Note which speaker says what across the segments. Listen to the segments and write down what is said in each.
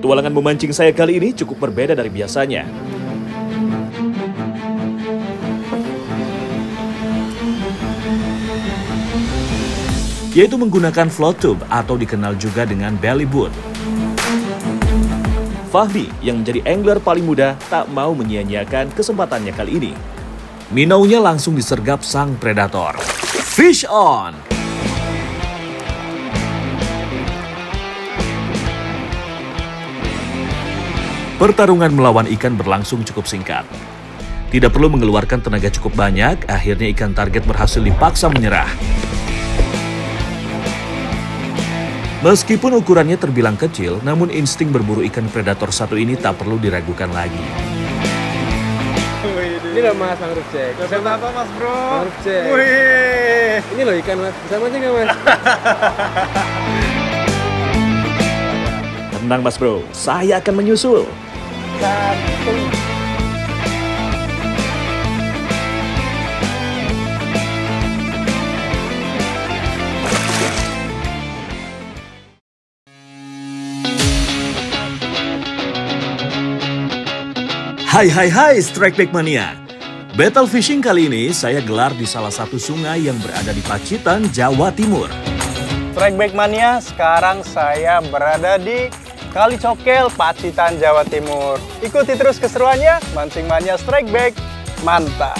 Speaker 1: Petualangan memancing saya kali ini cukup berbeda dari biasanya. Yaitu menggunakan float tube atau dikenal juga dengan belly boot. Fahmi yang menjadi angler paling muda tak mau menyia-nyiakan kesempatannya kali ini. Minnow-nya langsung disergap sang predator. Fish on! Pertarungan melawan ikan berlangsung cukup singkat. Tidak perlu mengeluarkan tenaga cukup banyak, akhirnya ikan target berhasil dipaksa menyerah. Meskipun ukurannya terbilang kecil, namun insting berburu ikan predator satu ini tak perlu diragukan lagi.
Speaker 2: Ini loh mas, mangrove jack.
Speaker 3: Dapat apa mas bro?
Speaker 2: Mangrove jack.
Speaker 3: Wih.
Speaker 2: Ini loh ikan mas, bisa mancing nggak mas?
Speaker 1: Tenang mas bro, saya akan menyusul. Hai Strike Back Mania. Battle fishing kali ini saya gelar di salah satu sungai yang berada di Pacitan, Jawa Timur.
Speaker 3: Strike Back Mania, sekarang saya berada di Kali Cokel, Pacitan, Jawa Timur. Ikuti terus keseruannya, Mancing Mania Strike Back, mantap!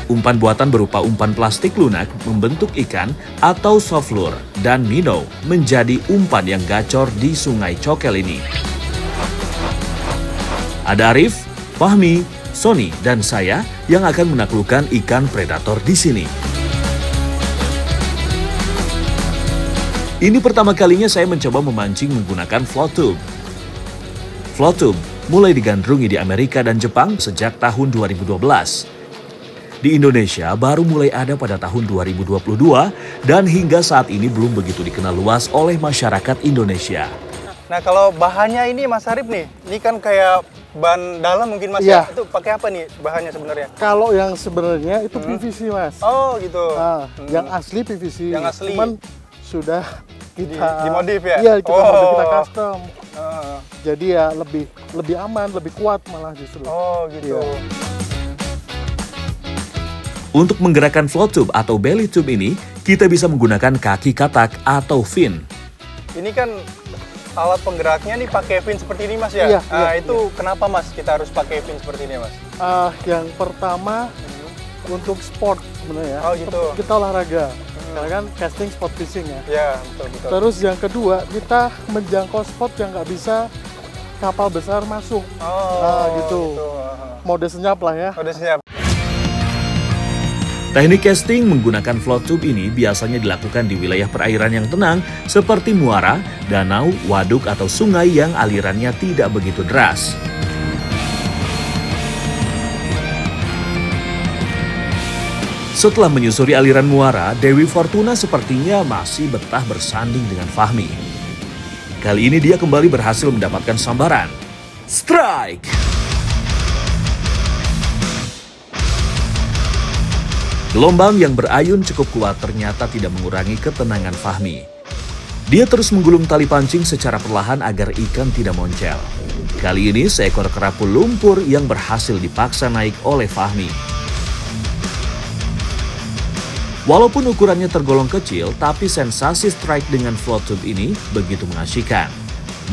Speaker 1: Umpan buatan berupa umpan plastik lunak membentuk ikan atau soft lure dan minnow menjadi umpan yang gacor di Sungai Cokel ini. Ada Arif, Fahmi, Sony, dan saya yang akan menaklukkan ikan predator di sini. Ini pertama kalinya saya mencoba memancing menggunakan float tube. Float tube mulai digandrungi di Amerika dan Jepang sejak tahun 2012. Di Indonesia baru mulai ada pada tahun 2022 dan hingga saat ini belum begitu dikenal luas oleh masyarakat Indonesia.
Speaker 3: Nah kalau bahannya ini Mas Arif nih, ini kan kayak ban dalam mungkin Mas ya? Itu pakai apa nih bahannya sebenarnya?
Speaker 4: Kalau yang sebenarnya itu PVC Mas.
Speaker 3: Oh gitu.
Speaker 4: Nah, yang asli PVC.
Speaker 3: Yang asli.
Speaker 4: Cuman sudah kita
Speaker 3: dimodif ya?
Speaker 4: Iya, modif, kita custom. Jadi ya lebih aman, lebih kuat malah justru.
Speaker 3: Oh gitu.
Speaker 4: Iya.
Speaker 1: Untuk menggerakkan float tube atau belly tube ini, kita bisa menggunakan kaki katak atau fin.
Speaker 3: Ini kan alat penggeraknya nih pakai fin seperti ini Mas ya?
Speaker 4: Iya,
Speaker 3: nah
Speaker 4: iya,
Speaker 3: itu kenapa Mas kita harus pakai fin seperti ini Mas?
Speaker 4: Yang pertama untuk sport sebenarnya.
Speaker 3: Oh gitu.
Speaker 4: Kita olahraga. Karena kan casting sport fishing ya.
Speaker 3: Ya betul.
Speaker 4: Terus yang kedua kita menjangkau spot yang nggak bisa kapal besar masuk. Gitu. Mode senyap lah ya.
Speaker 3: Mode senyap.
Speaker 1: Teknik casting menggunakan float tube ini biasanya dilakukan di wilayah perairan yang tenang seperti muara, danau, waduk, atau sungai yang alirannya tidak begitu deras. Setelah menyusuri aliran muara, Dewi Fortuna sepertinya masih betah bersanding dengan Fahmi. Kali ini dia kembali berhasil mendapatkan sambaran. Strike! Gelombang yang berayun cukup kuat ternyata tidak mengurangi ketenangan Fahmi. Dia terus menggulung tali pancing secara perlahan agar ikan tidak moncel. Kali ini seekor kerapu lumpur yang berhasil dipaksa naik oleh Fahmi. Walaupun ukurannya tergolong kecil, tapi sensasi strike dengan float tube ini begitu mengasyikan.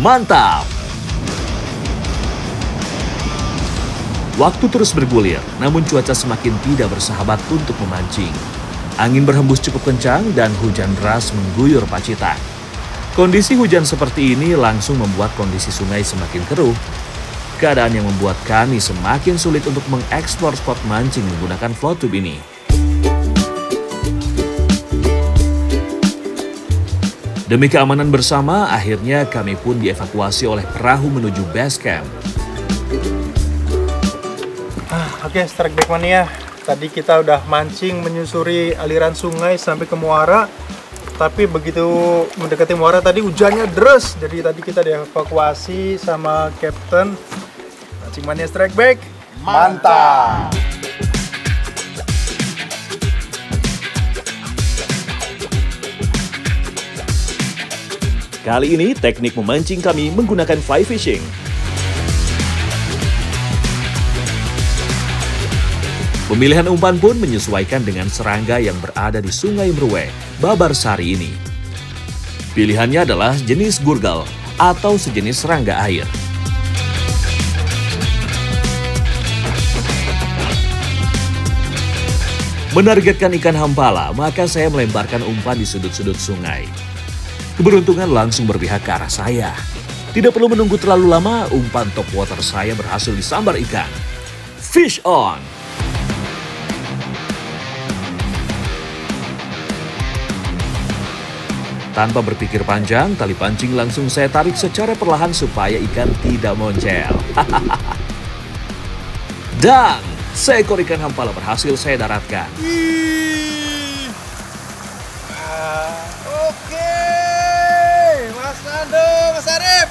Speaker 1: Mantap! Waktu terus bergulir, namun cuaca semakin tidak bersahabat untuk memancing. Angin berhembus cukup kencang dan hujan deras mengguyur Pacitan. Kondisi hujan seperti ini langsung membuat kondisi sungai semakin keruh. Keadaan yang membuat kami semakin sulit untuk mengeksplor spot mancing menggunakan float tube ini. Demi keamanan bersama, akhirnya kami pun dievakuasi oleh perahu menuju base camp.
Speaker 3: Oke, Strike Back Mania. Tadi kita udah mancing menyusuri aliran sungai sampai ke muara. Tapi begitu mendekati muara tadi hujannya deras. Jadi tadi kita dievakuasi sama Captain. Mancing Mania Strike Back. Mantap!
Speaker 1: Kali ini teknik memancing kami menggunakan fly fishing. Pemilihan umpan pun menyesuaikan dengan serangga yang berada di Sungai Mruwe, Babarsari ini. Pilihannya adalah jenis gurgal atau sejenis serangga air. Menargetkan ikan hampala, maka saya melemparkan umpan di sudut-sudut sungai. Keberuntungan langsung berpihak ke arah saya. Tidak perlu menunggu terlalu lama, umpan top water saya berhasil disambar ikan. Fish on! Tanpa berpikir panjang, tali pancing langsung saya tarik secara perlahan supaya ikan tidak moncel. Dan seekor ikan hampala berhasil saya daratkan.
Speaker 3: Oke, Mas Nando, Mas Arif.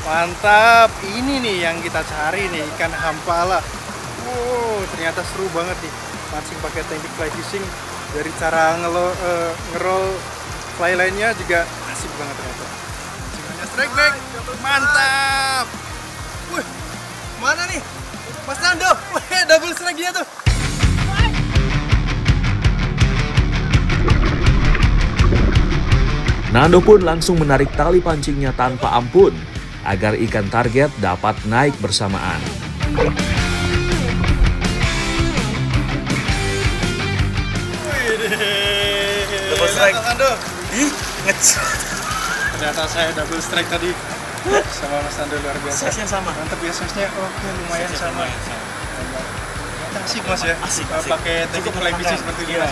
Speaker 3: Mantap, ini nih yang kita cari nih, ikan hampala. Wow, ternyata seru banget nih mancing pakai teknik fly fishing. Dari cara ngerol fly line-nya juga asik banget ternyata. Cingannya strike back, mantap. Wih, mana nih? Mas Nando, wih, double strike dia tuh.
Speaker 1: Nando pun langsung menarik tali pancingnya tanpa ampun agar ikan target dapat naik bersamaan.
Speaker 3: Double strike. Nando. Ih, ternyata saya double strike tadi sama Mas Nando, luar biasa. Size-nya sama. Mantap ya size-nya. Oke, lumayan sama. Asik Mas ya.
Speaker 5: Asik.
Speaker 3: Pakai teknik fly fishing seperti ini.
Speaker 5: Iya.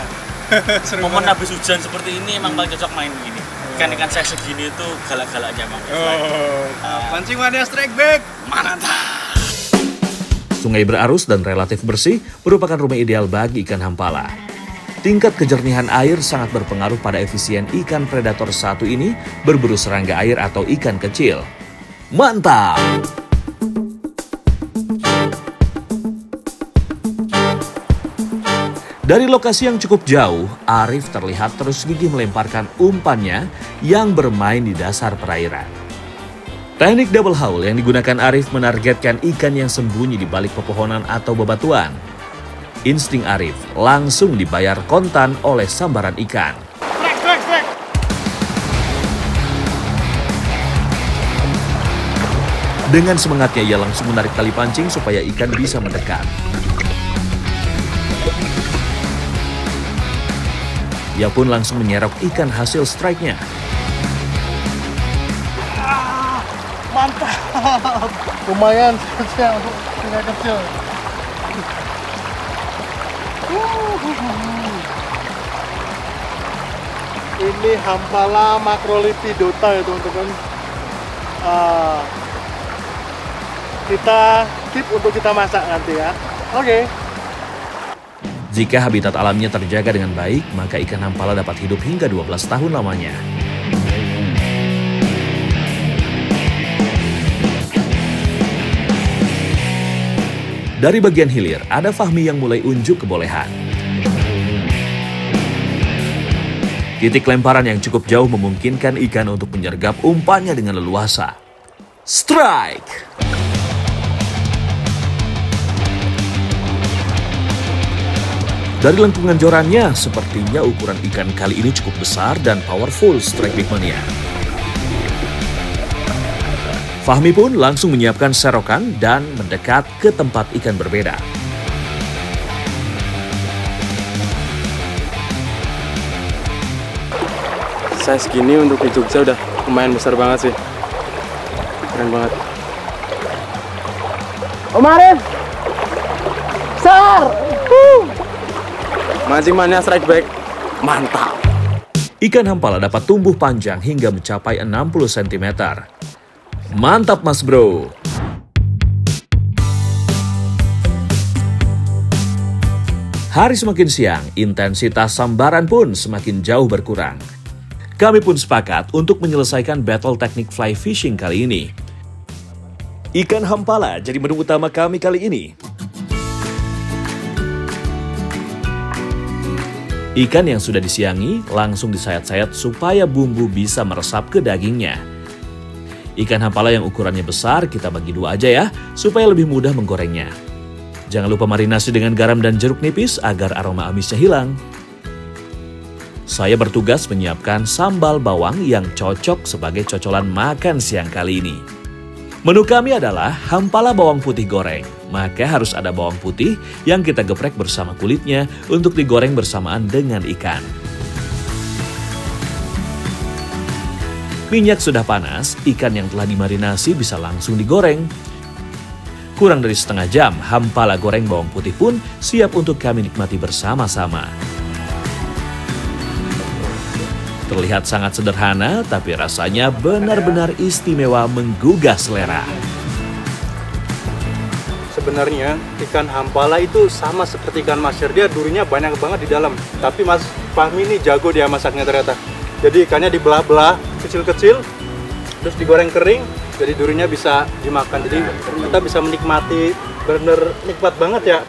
Speaker 5: Momen habis hujan seperti ini emang paling cocok main begini. Ikan-ikan size segini itu galak-galaknya Bang.
Speaker 3: Pancing mania strike back.
Speaker 5: Mantap.
Speaker 1: Sungai berarus dan relatif bersih merupakan rumah ideal bagi ikan hampala. Tingkat kejernihan air sangat berpengaruh pada efisien ikan predator satu ini berburu serangga air atau ikan kecil. Mantap! Dari lokasi yang cukup jauh, Arif terlihat terus gigih melemparkan umpannya yang bermain di dasar perairan. Teknik double haul yang digunakan Arif menargetkan ikan yang sembunyi di balik pepohonan atau bebatuan. Insting Arif langsung dibayar kontan oleh sambaran ikan. Dengan semangatnya ia langsung menarik tali pancing supaya ikan bisa mendekat. Ia pun langsung menyerok ikan hasil strike-nya.
Speaker 4: Mantap, lumayan size-nya untuk ikan kecil. Ini hampala macrolipidota ya teman-teman. Kita keep untuk kita masak nanti ya. Oke.
Speaker 1: Jika habitat alamnya terjaga dengan baik, maka ikan hampala dapat hidup hingga 12 tahun lamanya. Dari bagian hilir, ada Fahmi yang mulai unjuk kebolehan. Titik lemparan yang cukup jauh memungkinkan ikan untuk menyergap umpannya dengan leluasa. Strike! Dari lengkungan jorannya, sepertinya ukuran ikan kali ini cukup besar dan powerful strike big mania. Fahmi pun langsung menyiapkan serokan dan mendekat ke tempat ikan berbeda.
Speaker 2: Size gini untuk di Jogja udah lumayan besar banget sih. Keren banget. Om Arif! Besar! Mancing mania strike back. Mantap!
Speaker 1: Ikan hampala dapat tumbuh panjang hingga mencapai 60 cm. Mantap mas bro! Hari semakin siang, intensitas sambaran pun semakin jauh berkurang. Kami pun sepakat untuk menyelesaikan battle teknik fly fishing kali ini. Ikan hampala jadi menu utama kami kali ini. Ikan yang sudah disiangi langsung disayat-sayat supaya bumbu bisa meresap ke dagingnya. Ikan hampala yang ukurannya besar kita bagi dua aja ya, supaya lebih mudah menggorengnya. Jangan lupa marinasi dengan garam dan jeruk nipis agar aroma amisnya hilang. Saya bertugas menyiapkan sambal bawang yang cocok sebagai cocolan makan siang kali ini. Menu kami adalah hampala bawang putih goreng. Maka harus ada bawang putih yang kita geprek bersama kulitnya untuk digoreng bersamaan dengan ikan. Minyak sudah panas, ikan yang telah dimarinasi bisa langsung digoreng. Kurang dari setengah jam, hampala goreng bawang putih pun siap untuk kami nikmati bersama-sama. Terlihat sangat sederhana, tapi rasanya benar-benar istimewa menggugah selera.
Speaker 3: Sebenarnya ikan hampala itu sama seperti ikan masyar, dia durinya banyak banget di dalam. Tapi Mas Fahmi ini jago dia masaknya ternyata. Jadi ikannya dibelah-belah kecil-kecil, terus digoreng kering, jadi durinya bisa dimakan. Jadi kita bisa menikmati, benar-benar nikmat banget ya.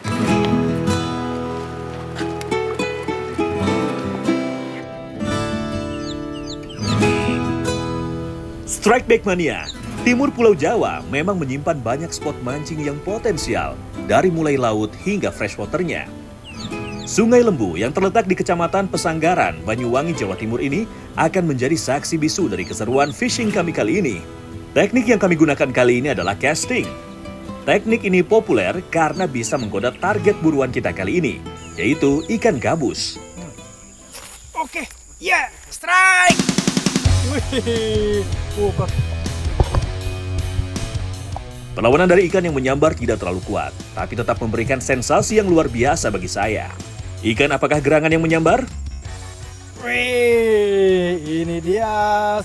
Speaker 1: Strike Back Mania, timur Pulau Jawa memang menyimpan banyak spot mancing yang potensial, dari mulai laut hingga freshwaternya. Sungai Lembu yang terletak di Kecamatan Pesanggaran, Banyuwangi, Jawa Timur ini akan menjadi saksi bisu dari keseruan fishing kami kali ini. Teknik yang kami gunakan kali ini adalah casting. Teknik ini populer karena bisa menggoda target buruan kita kali ini, yaitu ikan gabus.
Speaker 3: Oke, ya, strike! Wih,
Speaker 1: Perlawanan dari ikan yang menyambar tidak terlalu kuat, tapi tetap memberikan sensasi yang luar biasa bagi saya. Ikan apakah gerangan yang menyambar?
Speaker 3: wih, ini dia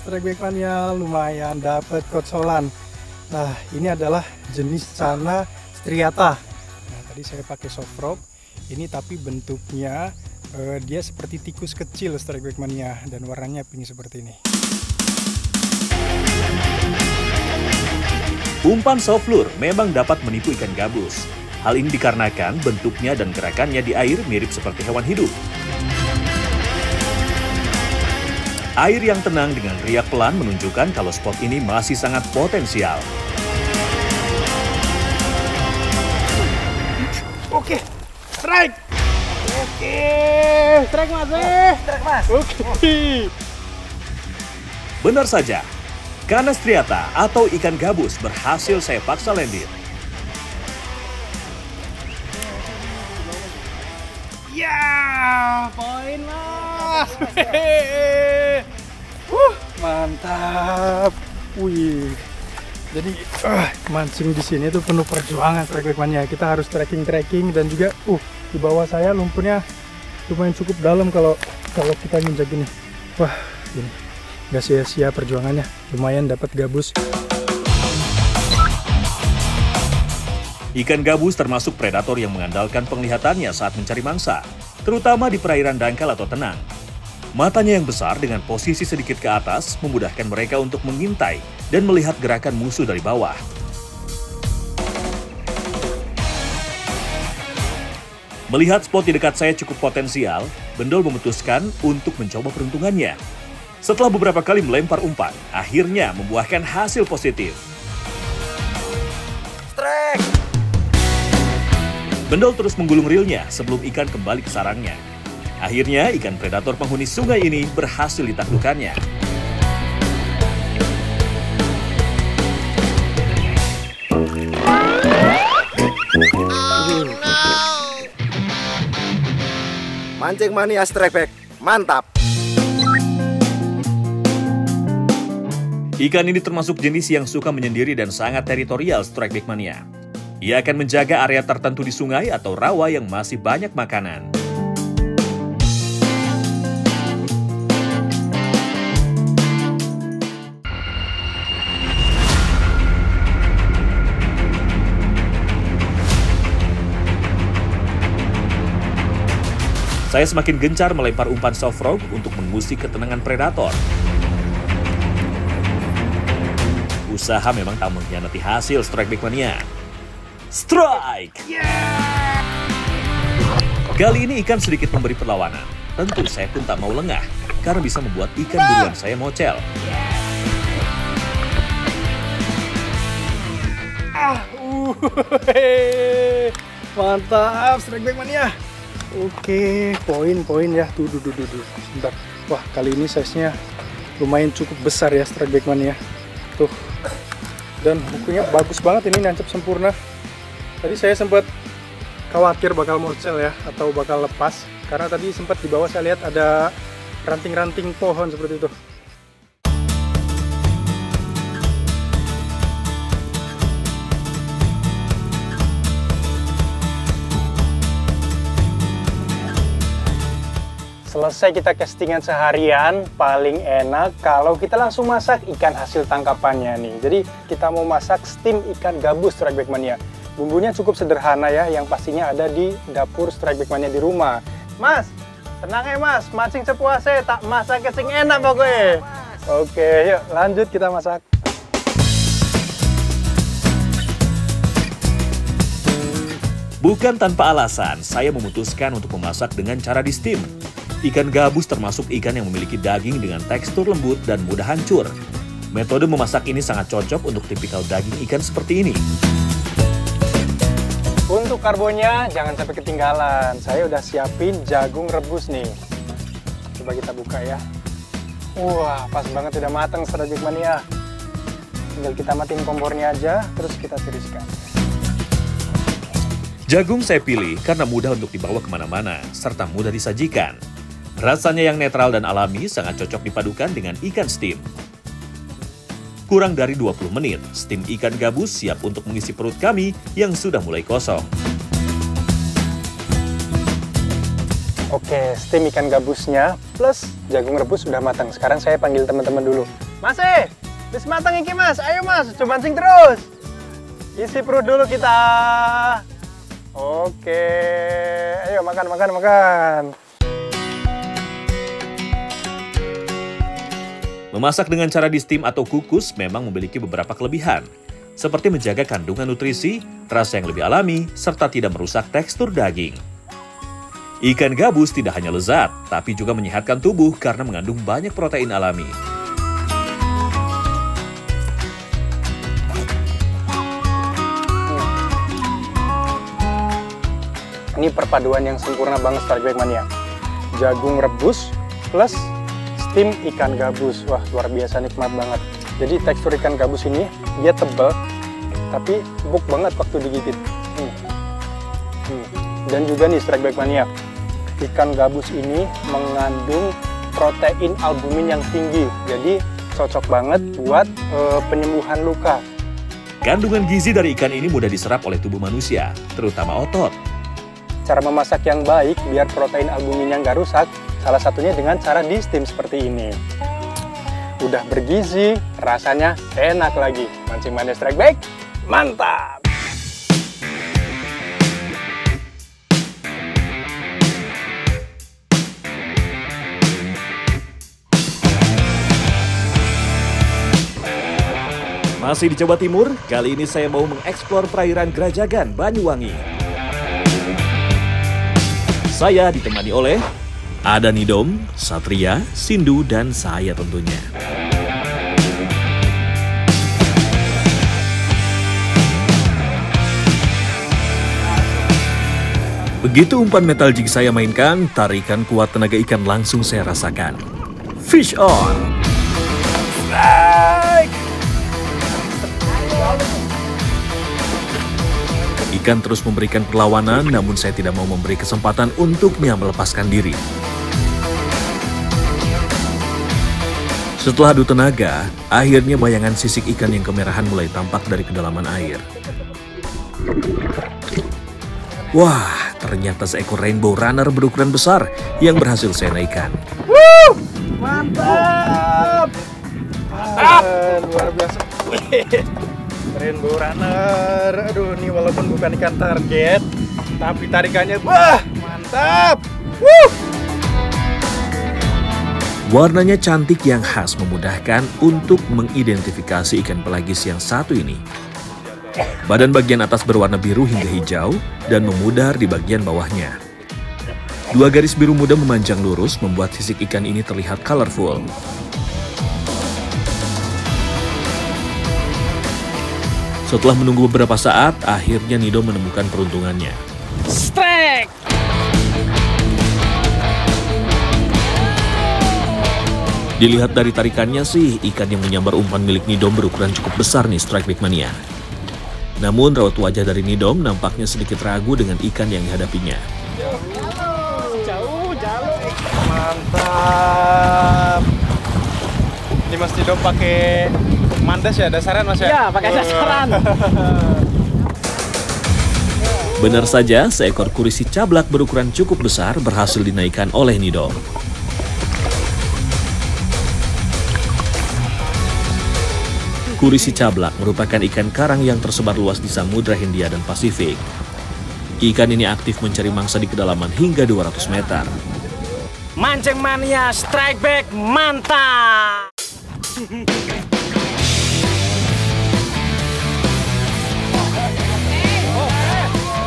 Speaker 3: strike back mania, lumayan dapat kocolan. Nah, ini adalah jenis cana striata. Nah, tadi saya pakai soft rock, ini tapi bentuknya dia seperti tikus kecil strike back mania dan warnanya pink seperti ini.
Speaker 1: Umpan soft lure memang dapat menipu ikan gabus. Hal ini dikarenakan bentuknya dan gerakannya di air mirip seperti hewan hidup. Air yang tenang dengan riak pelan menunjukkan kalau spot ini masih sangat potensial.
Speaker 3: Oke, strike! Oke, strike mas! Strike mas! Oke.
Speaker 1: Benar saja, kana striata atau ikan gabus berhasil saya paksa landing.
Speaker 3: Ya, poin mas! Mantap! Wih, jadi mancing di sini tuh penuh perjuangan strike back mania. Kita harus trekking dan juga di bawah saya lumpurnya lumayan cukup dalam kalau kita nginjak gini. Wah, ini nggak sia-sia perjuangannya, lumayan dapat gabus.
Speaker 1: Ikan gabus termasuk predator yang mengandalkan penglihatannya saat mencari mangsa, terutama di perairan dangkal atau tenang. Matanya yang besar dengan posisi sedikit ke atas memudahkan mereka untuk mengintai dan melihat gerakan musuh dari bawah. Melihat spot di dekat saya cukup potensial, Bendol memutuskan untuk mencoba peruntungannya. Setelah beberapa kali melempar umpan, akhirnya membuahkan hasil positif.
Speaker 3: Strike!
Speaker 1: Bendol terus menggulung reelnya sebelum ikan kembali ke sarangnya. Akhirnya, ikan predator penghuni sungai ini berhasil ditaklukkannya.
Speaker 6: Mancing mania strike back, mantap!
Speaker 1: Ikan ini termasuk jenis yang suka menyendiri dan sangat teritorial strike back mania. Ia akan menjaga area tertentu di sungai atau rawa yang masih banyak makanan. Saya semakin gencar melempar umpan soft frog untuk mengusik ketenangan predator. Usaha memang tak mengkhianati hasil strike back mania. Strike! Kali ini ikan sedikit memberi perlawanan, Tentu saya pun tak mau lengah, karena bisa membuat ikan buruan saya mocel.
Speaker 3: Mantap, strike back mania. Oke, poin ya. Tuh. Sebentar. Wah, kali ini size-nya lumayan cukup besar ya strike back mania. Tuh. Dan bukunya bagus banget ini, nancep sempurna. Tadi saya sempat khawatir bakal mocel ya, atau bakal lepas. Karena tadi sempat di bawah saya lihat ada ranting-ranting pohon seperti itu. Selesai kita castingan seharian, paling enak kalau kita langsung masak ikan hasil tangkapannya nih. Jadi kita mau masak steam ikan gabus Strike Back Mania. Bumbunya cukup sederhana ya, yang pastinya ada di dapur Strike Back Mania di rumah. Mas, tenang ya mas, mancing sepuasnya, tak masak sing enak pokoknya. Oke, yuk lanjut kita masak.
Speaker 1: Bukan tanpa alasan, saya memutuskan untuk memasak dengan cara di steam. Ikan gabus termasuk ikan yang memiliki daging dengan tekstur lembut dan mudah hancur. Metode memasak ini sangat cocok untuk tipikal daging ikan seperti ini.
Speaker 3: Untuk karbonnya jangan sampai ketinggalan. Saya udah siapin jagung rebus nih. Coba kita buka ya. Wah, pas banget udah matang Strike Back Mania. Tinggal kita matiin kompornya aja, terus kita tiriskan.
Speaker 1: Jagung saya pilih karena mudah untuk dibawa kemana-mana, serta mudah disajikan. Rasanya yang netral dan alami sangat cocok dipadukan dengan ikan steam. Kurang dari 20 menit, steam ikan gabus siap untuk mengisi perut kami yang sudah mulai kosong.
Speaker 3: Oke, steam ikan gabusnya plus jagung rebus sudah matang. Sekarang saya panggil teman-teman dulu. Mas, bis matang iki mas, ayo mas, coba mancing terus. Isi perut dulu kita. Oke, ayo makan.
Speaker 1: Memasak dengan cara di steam atau kukus memang memiliki beberapa kelebihan, seperti menjaga kandungan nutrisi, rasa yang lebih alami, serta tidak merusak tekstur daging. Ikan gabus tidak hanya lezat, tapi juga menyehatkan tubuh karena mengandung banyak protein alami.
Speaker 3: Ini perpaduan yang sempurna banget Strike Back Mania. Jagung rebus plus steam ikan gabus. Wah, luar biasa nikmat banget. Jadi tekstur ikan gabus ini dia tebal tapi empuk banget waktu digigit. Dan juga nih Strike Back Mania, ikan gabus ini mengandung protein albumin yang tinggi. Jadi cocok banget buat penyembuhan luka.
Speaker 1: Kandungan gizi dari ikan ini mudah diserap oleh tubuh manusia, terutama otot.
Speaker 3: Cara memasak yang baik biar protein albuminnya nggak rusak, salah satunya dengan cara di steam seperti ini. Udah bergizi, rasanya enak lagi. Mancing Mania Strike Back, mantap!
Speaker 1: Masih di Jawa Timur, kali ini saya mau mengeksplor perairan Grajagan, Banyuwangi. Saya ditemani oleh Ada Nidom, Satria, Sindu, dan saya tentunya. Begitu umpan metal jig saya mainkan, tarikan kuat tenaga ikan langsung saya rasakan. Fish on! Strike! Ikan terus memberikan perlawanan, namun saya tidak mau memberi kesempatan untuknya melepaskan diri. Setelah adu tenaga, akhirnya bayangan sisik ikan yang kemerahan mulai tampak dari kedalaman air. Wah, ternyata seekor rainbow runner berukuran besar yang berhasil saya naikkan.
Speaker 3: Mantap! Mantap! Luar biasa. Rainbow runner. Aduh, ini walaupun bukan ikan target, tapi tarikannya wah, mantap.
Speaker 1: Warnanya cantik yang khas memudahkan untuk mengidentifikasi ikan pelagis yang satu ini. Badan bagian atas berwarna biru hingga hijau dan memudar di bagian bawahnya. Dua garis biru muda memanjang lurus membuat sisik ikan ini terlihat colorful. Setelah menunggu beberapa saat, akhirnya Nido menemukan peruntungannya.
Speaker 5: Strike!
Speaker 1: Dilihat dari tarikannya sih, ikan yang menyambar umpan milik Nidom berukuran cukup besar nih Strike Back Mania. Namun raut wajah dari Nidom nampaknya sedikit ragu dengan ikan yang dihadapinya.
Speaker 3: Mantap. Ini Mas Nidom pakai mandas ya, dasaran Mas ya?
Speaker 5: Iya, pakai dasaran.
Speaker 1: Benar saja, seekor kurisi cablak berukuran cukup besar berhasil dinaikkan oleh Nidom. Kurisi cablak merupakan ikan karang yang tersebar luas di Samudra Hindia dan Pasifik. Ikan ini aktif mencari mangsa di kedalaman hingga 200 meter.
Speaker 5: Mancing Mania Strike Back mantap!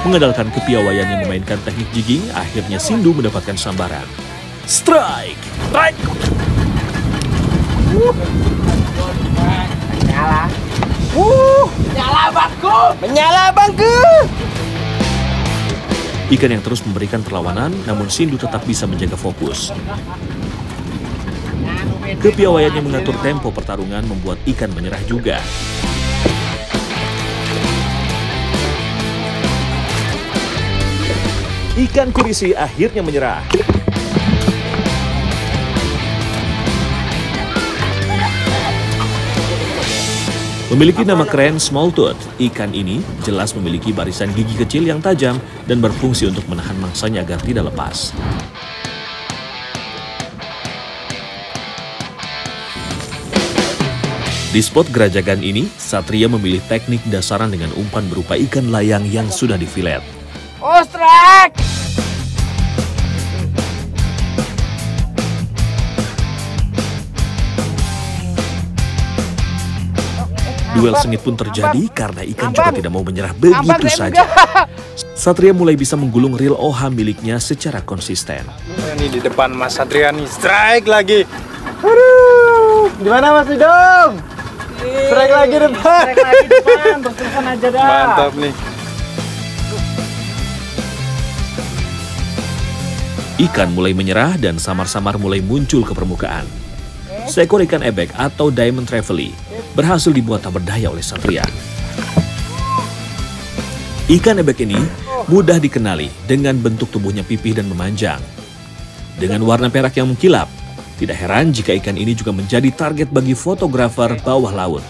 Speaker 1: Mengandalkan kepiawaian yang memainkan teknik jigging, akhirnya Sindu mendapatkan sambaran. Strike!
Speaker 5: Strike! Nyala. Nyala bangku! Menyala bangku!
Speaker 1: Ikan yang terus memberikan perlawanan, namun Sindu tetap bisa menjaga fokus. Kepiawaian yang mengatur tempo pertarungan membuat ikan menyerah juga. Ikan kurisi akhirnya menyerah. Memiliki nama keren Smalltooth, ikan ini jelas memiliki barisan gigi kecil yang tajam dan berfungsi untuk menahan mangsanya agar tidak lepas. Di spot gerajagan ini, Satria memilih teknik dasaran dengan umpan berupa ikan layang yang sudah difilet.
Speaker 5: Oh, strike!
Speaker 1: Duel sengit pun terjadi karena ikan juga tidak mau menyerah begitu saja. Satria mulai bisa menggulung reel OHA miliknya secara konsisten.
Speaker 3: Ini di depan Mas Satria nih, strike lagi. Aduh, gimana Mas Nidom? Strike lagi depan.
Speaker 5: Strike lagi depan, berterusan aja dah.
Speaker 3: Mantap nih.
Speaker 1: Ikan mulai menyerah dan samar-samar mulai muncul ke permukaan. Seekor ikan ebek atau Diamond Trevally berhasil dibuat tak berdaya oleh Satria. Ikan ebek ini mudah dikenali dengan bentuk tubuhnya pipih dan memanjang. Dengan warna perak yang mengkilap, tidak heran jika ikan ini juga menjadi target bagi fotografer bawah laut.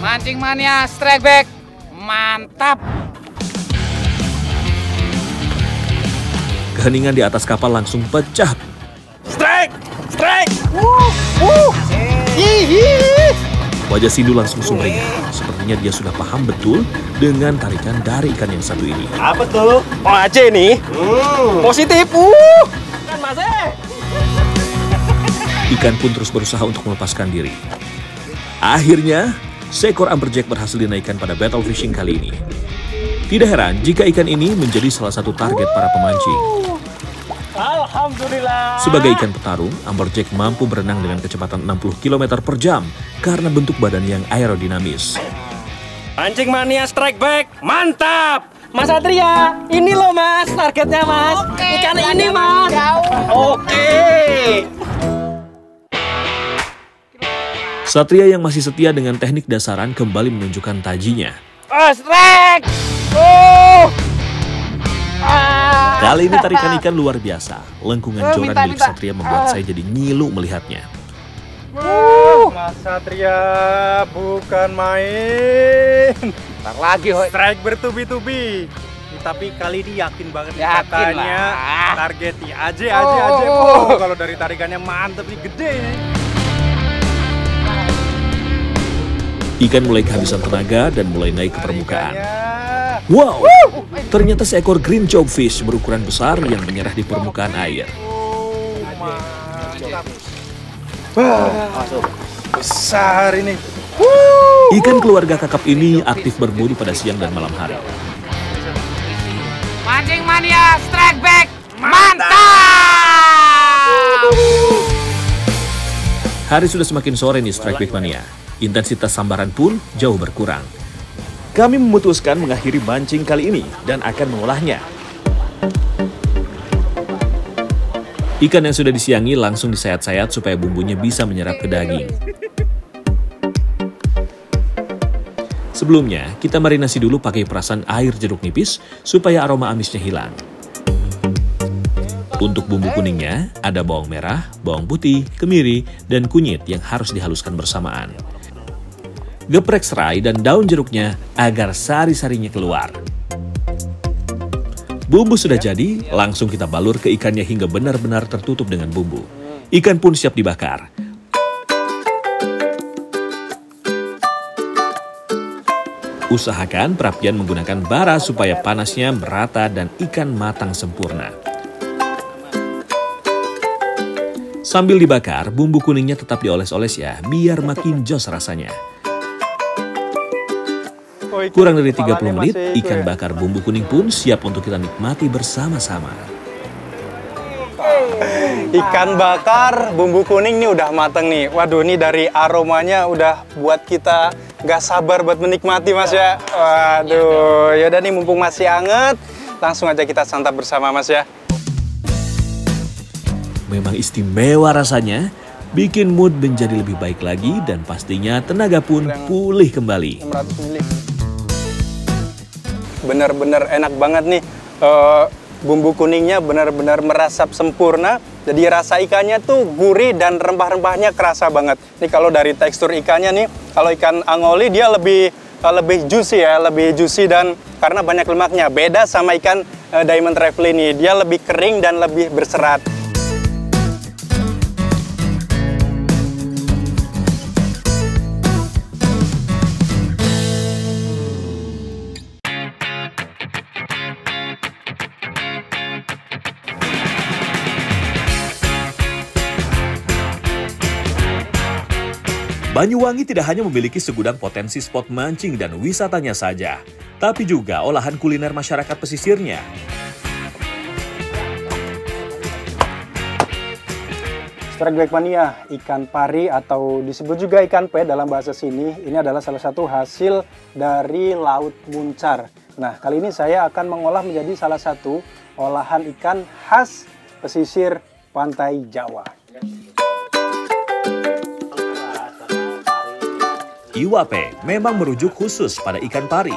Speaker 7: Mancing Mania Strike Back mantap.
Speaker 1: Keheningan di atas kapal langsung pecah.
Speaker 5: Strike! Strike!
Speaker 1: Wajah Sindu langsung sumringah. Sepertinya dia sudah paham betul dengan tarikan dari ikan yang satu ini.
Speaker 5: Apa tuh? Oh, Aceh nih. Positif. Kan Mas
Speaker 1: Ikan pun terus berusaha untuk melepaskan diri. Akhirnya, seekor amberjack berhasil dinaikkan pada battle fishing kali ini. Tidak heran jika ikan ini menjadi salah satu target para pemancing.
Speaker 5: Alhamdulillah.
Speaker 1: Sebagai ikan petarung, amberjack mampu berenang dengan kecepatan 60 km per jam karena bentuk badan yang aerodinamis.
Speaker 5: Mancing Mania Strike Back mantap. Mas Satria, ini loh Mas targetnya Mas. Ikan ini Mas. Oke.
Speaker 1: Satria yang masih setia dengan teknik dasaran kembali menunjukkan tajinya.
Speaker 7: Oh, strike! Oh!
Speaker 1: Kali ini tarikan ikan luar biasa. Lengkungan joran milik Satria membuat saya jadi ngilu melihatnya.
Speaker 3: Mas Satria bukan main.
Speaker 7: Ntar lagi, hoi.
Speaker 3: Strike bertubi-tubi. Tapi kali ini yakin banget nih
Speaker 7: Yakin
Speaker 3: katanya
Speaker 7: lah.
Speaker 3: targetnya aja. Oh, kalau dari tarikannya mantep nih, gede.
Speaker 1: Ikan mulai kehabisan tenaga dan mulai naik ke permukaan. Wow, ternyata seekor green jobfish berukuran besar yang menyerah di permukaan air.
Speaker 3: Besar ini.
Speaker 1: Ikan keluarga kakap ini aktif berburu pada siang dan malam hari.
Speaker 7: Mancing Mania Strike Back Mantap!
Speaker 1: Hari sudah semakin sore nih Strike Back Mania. Intensitas sambaran pun jauh berkurang. Kami memutuskan mengakhiri mancing kali ini dan akan mengolahnya. Ikan yang sudah disiangi langsung disayat-sayat supaya bumbunya bisa menyerap ke daging. Sebelumnya, kita marinasi dulu pakai perasan air jeruk nipis supaya aroma amisnya hilang. Untuk bumbu kuningnya, ada bawang merah, bawang putih, kemiri, dan kunyit yang harus dihaluskan bersamaan. Geprek serai dan daun jeruknya agar sari-sarinya keluar. Bumbu sudah jadi, langsung kita balur ke ikannya hingga benar-benar tertutup dengan bumbu. Ikan pun siap dibakar. Usahakan perapian menggunakan bara supaya panasnya merata dan ikan matang sempurna. Sambil dibakar, bumbu kuningnya tetap dioles-oles ya, biar makin jos rasanya. Kurang dari 30 menit, ikan bakar bumbu kuning pun siap untuk kita nikmati bersama-sama.
Speaker 3: Ikan bakar bumbu kuning nih udah mateng nih. Waduh, ini dari aromanya udah buat kita gak sabar buat menikmati Mas ya. Waduh, yaudah nih mumpung masih anget, langsung aja kita santap bersama Mas ya.
Speaker 1: Memang istimewa rasanya, bikin mood menjadi lebih baik lagi dan pastinya tenaga pun pulih kembali.
Speaker 3: 600 ml. Bener-bener enak banget nih. Bumbu kuningnya benar-benar meresap sempurna. Jadi rasa ikannya tuh gurih dan rempah-rempahnya kerasa banget. Ini kalau dari tekstur ikannya nih, kalau ikan angoli dia lebih juicy ya, lebih juicy dan karena banyak lemaknya. Beda sama ikan Diamond Truffle ini, dia lebih kering dan lebih berserat.
Speaker 1: Banyuwangi tidak hanya memiliki segudang potensi spot mancing dan wisatanya saja, tapi juga olahan kuliner masyarakat pesisirnya.
Speaker 3: Strike Back Mania, ikan pari atau disebut juga ikan pe dalam bahasa sini, ini adalah salah satu hasil dari Laut Muncar. Nah, kali ini saya akan mengolah menjadi salah satu olahan ikan khas pesisir pantai Jawa.
Speaker 1: Iwape memang merujuk khusus pada ikan pari.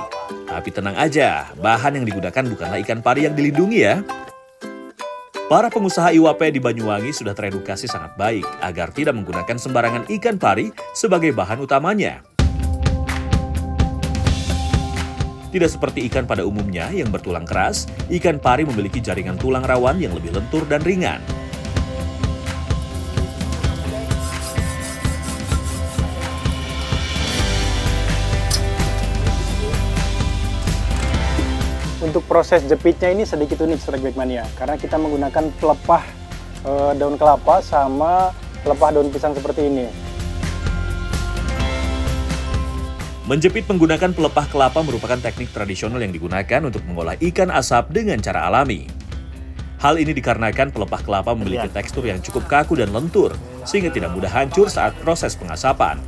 Speaker 1: Tapi tenang aja, bahan yang digunakan bukanlah ikan pari yang dilindungi ya. Para pengusaha iwape di Banyuwangi sudah teredukasi sangat baik agar tidak menggunakan sembarangan ikan pari sebagai bahan utamanya. Tidak seperti ikan pada umumnya yang bertulang keras, ikan pari memiliki jaringan tulang rawan yang lebih lentur dan ringan.
Speaker 3: Untuk proses jepitnya ini sedikit unik Strike Back Mania, karena kita menggunakan pelepah daun kelapa sama pelepah daun pisang seperti ini.
Speaker 1: Menjepit menggunakan pelepah kelapa merupakan teknik tradisional yang digunakan untuk mengolah ikan asap dengan cara alami. Hal ini dikarenakan pelepah kelapa memiliki tekstur yang cukup kaku dan lentur, sehingga tidak mudah hancur saat proses pengasapan.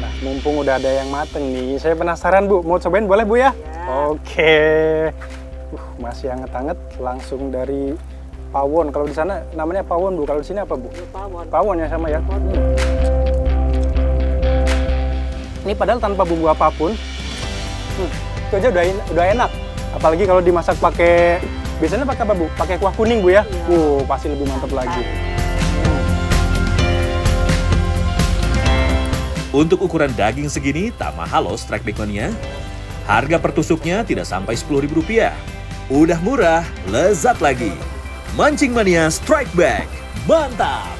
Speaker 3: Nah, mumpung udah ada yang mateng nih, saya penasaran Bu, mau cobain boleh Bu ya? Oke. Masih anget-anget, langsung dari pawon. Kalau di sana namanya pawon Bu, kalau di sini apa Bu? Pawon. Pawon ya sama ya. Ini padahal tanpa bumbu apapun, itu aja udah enak. Apalagi kalau dimasak pakai, biasanya pakai apa Bu? Pakai kuah kuning Bu ya? Pasti lebih mantap lagi.
Speaker 1: Untuk ukuran daging segini tak mahal loh Strike Back Mania. Harga per tusuknya tidak sampai Rp10.000. Udah murah, lezat lagi. Mancing Mania Strike Back, mantap!